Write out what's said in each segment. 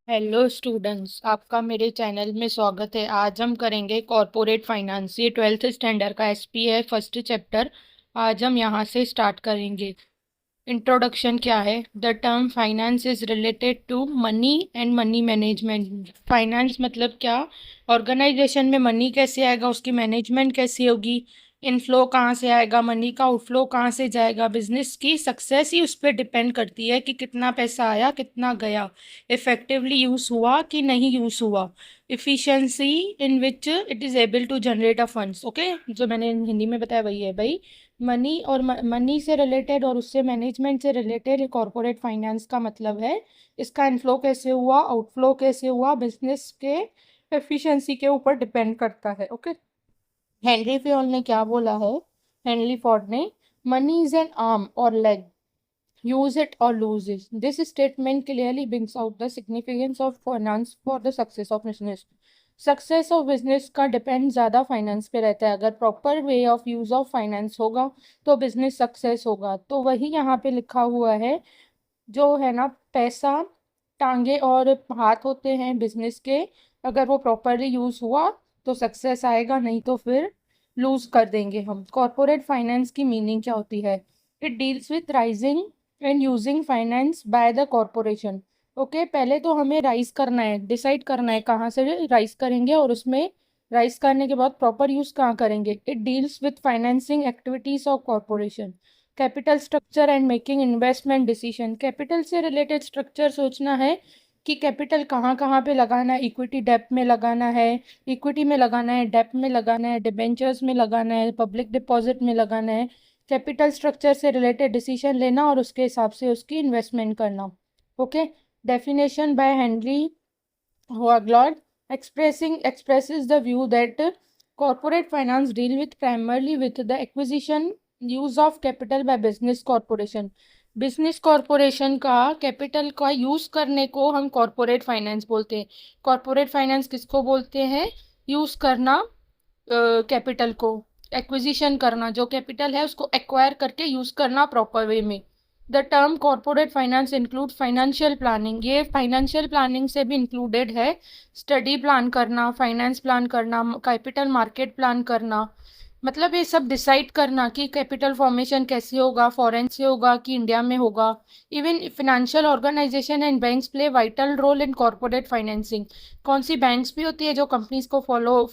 Hello students, आपका मेरे channel में स्वागत है। आज हम करेंगे कॉरपोरेट फाइनेंस। ये 12th स्टैंडर्ड का एसपी है, फर्स्ट चैप्टर। आज हम यहाँ से स्टार्ट करेंगे। इंट्रोडक्शन क्या है? The term finance is related to money and money management. Finance मतलब क्या? ऑर्गेनाइजेशन में मनी कैसे आएगा, उसकी मैनेजमेंट कैसी होगी, इनफ्लो कहाँ से आएगा, मनी का आउटफ्लो कहाँ से जाएगा। बिजनेस की सक्सेस ही उस पर डिपेंड करती है कि कितना पैसा आया, कितना गया, इफेक्टिवली यूज हुआ कि नहीं यूज हुआ, efficiency in which it is able to generate a funds. Okay, जो मैंने हिंदी में बताया वही है भाई। मनी और मनी से रिलेटेड और उससे मैनेजमेंट से रिलेटेड कॉरपोरेट फाइनेंस का मतलब है। इसका इनफ्लो कैसे हुआ, आउटफ्लो कैसे हुआ, बिजनेस के एफिशिएंसी के ऊपर डिपेंड करता है। ओके, हेनरी फियोल ने क्या बोला है? हेनरी फोर्ड ने, मनी इज एन आर्म और leg, use it or lose it. This statement clearly brings out the significance of finance for the success of business. Success of business का depend ज़्यादा finance पे रहता है। अगर proper way of use of finance होगा तो business success होगा। तो वही यहाँ पे लिखा हुआ है, जो है ना, पैसा टांगे और हाथ होते हैं बिजनेस के। अगर वो प्रॉपरली यूज़ हुआ तो सक्सेस आएगा, नहीं तो फिर लूज कर देंगे हम। कॉरपोरेट फाइनेंस की मीनिंग क्या होती है? It deals with rising and using finance by the corporation. Okay, पहले तो हमें राइज करना है, डिसाइड करना है कहाँ से राइज करेंगे, और उसमें राइज करने के बाद प्रॉपर यूज कहाँ करेंगे। It deals with financing activities of corporation. Capital structure and making investment decision. Capital से रिलेटेड स्ट्रक्चर सोचना है कि कैपिटल कहाँ कहाँ पे लगाना है। इक्विटी डेप में लगाना है, इक्विटी में लगाना है, डेप में लगाना है, डिबेंचर्स में लगाना है, पब्लिक डिपॉजिट में लगाना है। कैपिटल स्ट्रक्चर से रिलेटेड डिसीजन लेना और उसके हिसाब से उसकी इन्वेस्टमेंट करना। Okay, definition by Henry Hoagland expresses the view that corporate finance deal with primarily with the acquisition use of capital by business corporation. Business corporation का कैपिटल का यूज करने को हम कॉरपोरेट फाइनेंस बोलते हैं। कॉरपोरेट फाइनेंस किसको बोलते हैं? यूज करना कैपिटल को, एक्विजिशन करना, जो कैपिटल है उसको एक्वायर करके यूज करना प्रॉपर वे में। The term corporate finance include financial planning. ये फाइनेंशियल प्लानिंग से भी इंक्लूडेड है। स्टडी प्लान करना, फाइनेंस प्लान करना, कैपिटल मार्केट प्लान करना, मतलब ये सब डिसाइड करना कि कैपिटल फॉर्मेशन कैसे होगा, फॉरेन से होगा कि इंडिया में होगा। Even financial organisation and banks play vital role in corporate financing. कौन सी बैंक्स भी होती है जो कंपनीज को फॉलो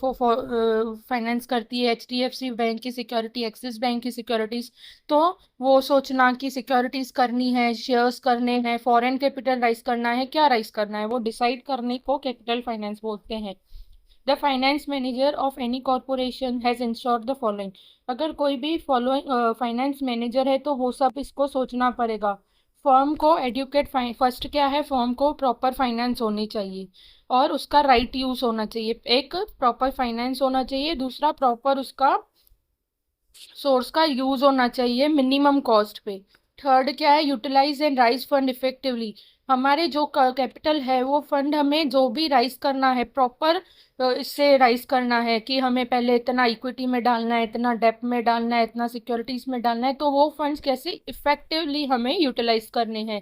फाइनेंस करती है? HDFC बैंक की सिक्योरिटी, एक्सिस बैंक की सिक्योरिटीज। तो वो सोचना कि सिक्योरिटीज करनी है, शेयर्स करने हैं, फॉरेन कैपिटल राइज करना है, क्या राइज करना है, वो डिसाइड करने को कैपिटल फाइनेंस बोलते हैं। The finance manager of any corporation has insured the following. अगर कोई भी फॉलोइंग फाइनेंस मैनेजर है तो वो सब इसको सोचना पड़ेगा। फर्म को एडुकेट, फर्स्ट क्या है, फर्म को प्रॉपर फाइनेंस होनी चाहिए और उसका राइट यूज होना चाहिए। एक प्रॉपर फाइनेंस होना चाहिए, दूसरा प्रॉपर उसका सोर्स का यूज होना चाहिए मिनिमम कॉस्ट पे। थर्ड क्या है? Utilise and raise fund effectively. हमारे जो कैपिटल है वो फंड हमें जो भी राइज करना है प्रॉपर इससे राइज करना है कि हमें पहले इतना इक्विटी में डालना है, इतना डेप में डालना है, इतना सिक्योरिटीज में डालना है। तो वो फंड्स कैसे इफेक्टिवली हमें यूटिलाइज करने हैं,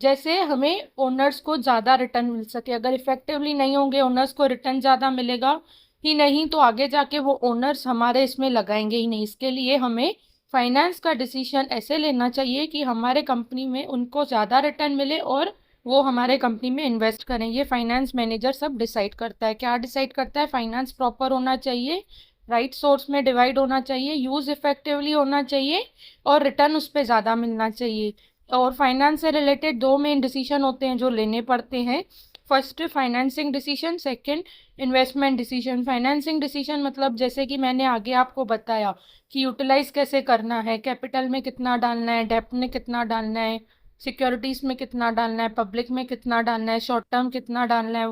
जैसे हमें ओनर्स को ज़्यादा रिटर्न मिल सके। अगर इफेक्टिवली नहीं होंगे, ओनर्स को रिटर्न ज़्यादा मिलेगा ही नहीं तो आगे जाके वो ओनर्स हमारे इसमें लगाएंगे ही नहीं। इसके लिए हमें फाइनेंस का डिसीजन ऐसे लेना चाहिए कि हमारे कंपनी में उनको ज़्यादा रिटर्न मिले और वो हमारे कंपनी में इन्वेस्ट करें। ये फाइनेंस मैनेजर सब डिसाइड करता है। क्या डिसाइड करता है? फाइनेंस प्रॉपर होना चाहिए, राइट सोर्स में डिवाइड होना चाहिए, यूज इफेक्टिवली होना चाहिए और रिटर्न उस पर ज़्यादा मिलना चाहिए। और फाइनेंस से रिलेटेड दो मेन डिसीजन होते हैं जो लेने पड़ते हैं। First financing decision, second investment decision. Financing decision मतलब जैसे कि मैंने आगे आपको बताया कि यूटिलाइज कैसे करना है, कैपिटल में कितना डालना है, डेप्ट में कितना डालना है, सिक्योरिटीज में कितना डालना है, पब्लिक में कितना डालना है, शॉर्ट टर्म कितना डालना है,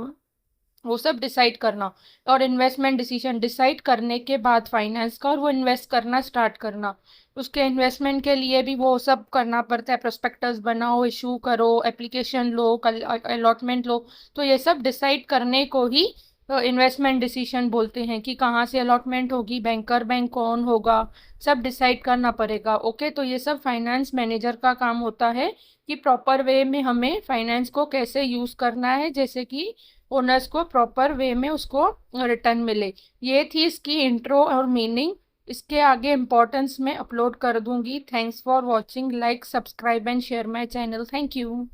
वो सब डिसाइड करना। और इन्वेस्टमेंट डिसीजन डिसाइड करने के बाद फाइनेंस का, और वो इन्वेस्ट करना स्टार्ट करना। उसके इन्वेस्टमेंट के लिए भी वो सब करना पड़ता है, प्रोस्पेक्टस बनाओ, इशू करो, एप्लीकेशन लो, अलॉटमेंट लो। तो ये सब डिसाइड करने को ही इन्वेस्टमेंट डिसीजन बोलते हैं कि कहाँ से अलॉटमेंट होगी, बैंकर बैंक कौन होगा, सब डिसाइड करना पड़ेगा। ओके, तो ये सब फाइनेंस मैनेजर का काम होता है कि प्रॉपर वे में हमें फाइनेंस को कैसे यूज करना है, जैसे कि ओनर्स को प्रॉपर वे में उसको रिटर्न मिले। ये थी इसकी इंट्रो और मीनिंग। इसके आगे इम्पोर्टेंस मैं अपलोड कर दूंगी। Thanks for watching, like subscribe and share my channel. Thank you.